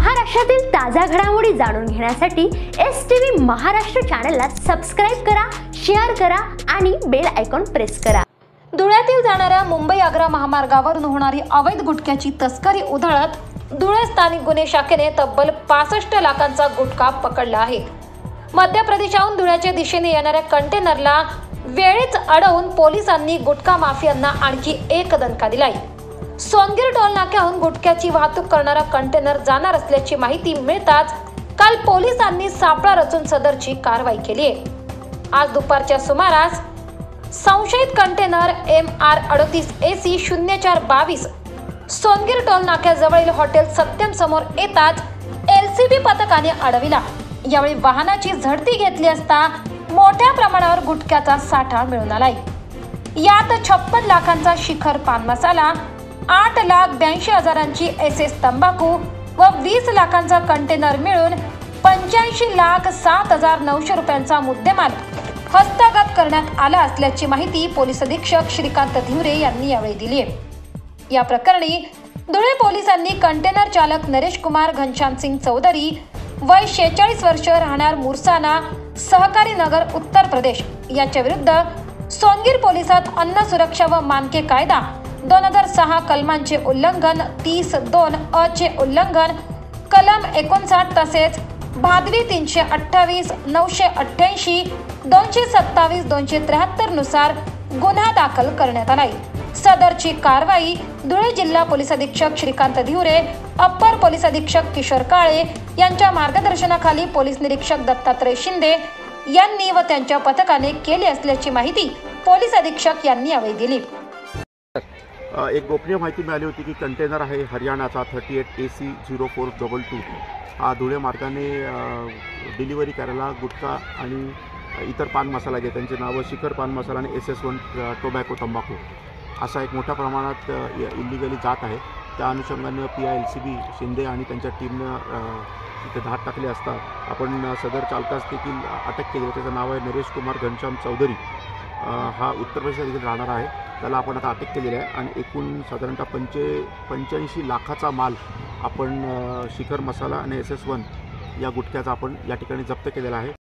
महाराष्ट्रातील ताज्या घडामोडी जाणून घेण्यासाठी STV महाराष्ट्र चॅनलला सबस्क्राइब करा, शेअर करा आणि बेल आयकॉन प्रेस करा। धुळ्यातील जाणाऱ्या मुंबई-आग्रा महामार्गावरून होणारी अवैध गुटख्याची तस्करी उधळत धुळे स्थानिक गुन्हे शाखेने तब्बल 65 लाखांचा गुटखा पकडला आहे। मध्य प्रदेशाहून धुळ्याच्या दिशेने येणाऱ्या कंटेनरला वेळीच अडवून पोलिसांनी गुटखा माफियांना आणखी एक दणका दिलाय। सोनगीर टोल नाक्याहून गुटख्याची वाहतूक करणारा कंटेनर जाणार असल्याची माहिती मिळताच काल पोलिसांनी सापळा रचून सदरची कारवाई केली आहे। आज दुपारच्या सुमारास संशयित कंटेनर MR38AC 0422 सोनगीर टोल नाक्याजवळील हॉटेल सत्यम समोर येताच LCB पथकाने अडविला। यावेळी वाहनाची झडती घेतली असता मोठ्या प्रमाणावर गुटख्याचा साठा मिळून आलाय। यात 56 लाखांचा शिखर पान मसाला, 8,82,000ची SS तंबाखू व 20 लाखांचा कंटेनर मिळून 85,07,900 रुपयांचा मुद्देमाल हस्तगत करण्यात आला असल्याची माहिती पोलीस अधीक्षक श्रीकांत धिवरे यांनी यावेळी दिली आहे। या प्रकरणी धुळे पोलिसांनी कंटेनर चालक नरेश कुमार घनश्याम सिंग चौधरी वय 46 वर्ष राहणार मुरसाना सहकारी नगर उत्तर प्रदेश यांच्या विरुद्ध सोनगीर पोलिसात अन्न सुरक्षा व मानके कायदा 2006 कलमांचे उल्लंघन, 30(2) अ चे उल्लंघन, कलम 59 तसेच भादवी 328, 988, 227, 273 नुसार गुन्हा दाखल करण्यात आलाय। सदरची कारवाई धुळे जिल्हा पोलीस अधीक्षक श्रीकांत धिवरे, अप्पर पोलीस अधीक्षक किशोर काळे यांच्या मार्गदर्शनाखाली पोलीस निरीक्षक दत्तात्रय शिंदे यांनी व त्यांच्या पथकाने केली असल्याची माहिती पोलीस अधीक्षक यांनी यावेळी दिली। एक गोपनीय माहिती मिळाली होती की कंटेनर आहे हरियाणाचा 38AC 0422 हा धुळे मार्गाने डिलिव्हरी करायला गुटखा आणि इतर पान मसाला जे त्यांचे नावं शिखर पान मसाला आणि SS1 टोबॅको तंबाखू असा एक मोठ्या प्रमाणात इलिगली जात आहे। त्या अनुषंगाने PI LCB शिंदे आणि त्यांच्या टीमनं इथे धाड टाकली असता आपण सदर चालकास देखील अटक केली। त्याचं नाव आहे नरेश कुमार घनश्याम चौधरी, हा उत्तर प्रदेशात देखील राहणार आहे। त्याला आपण आता अटक केलेली आहे आणि एकूण साधारणतः 85 लाखाचा माल आपण शिखर मसाला आणि SS1 या गुटख्याचा आपण या ठिकाणी जप्त केलेला आहे।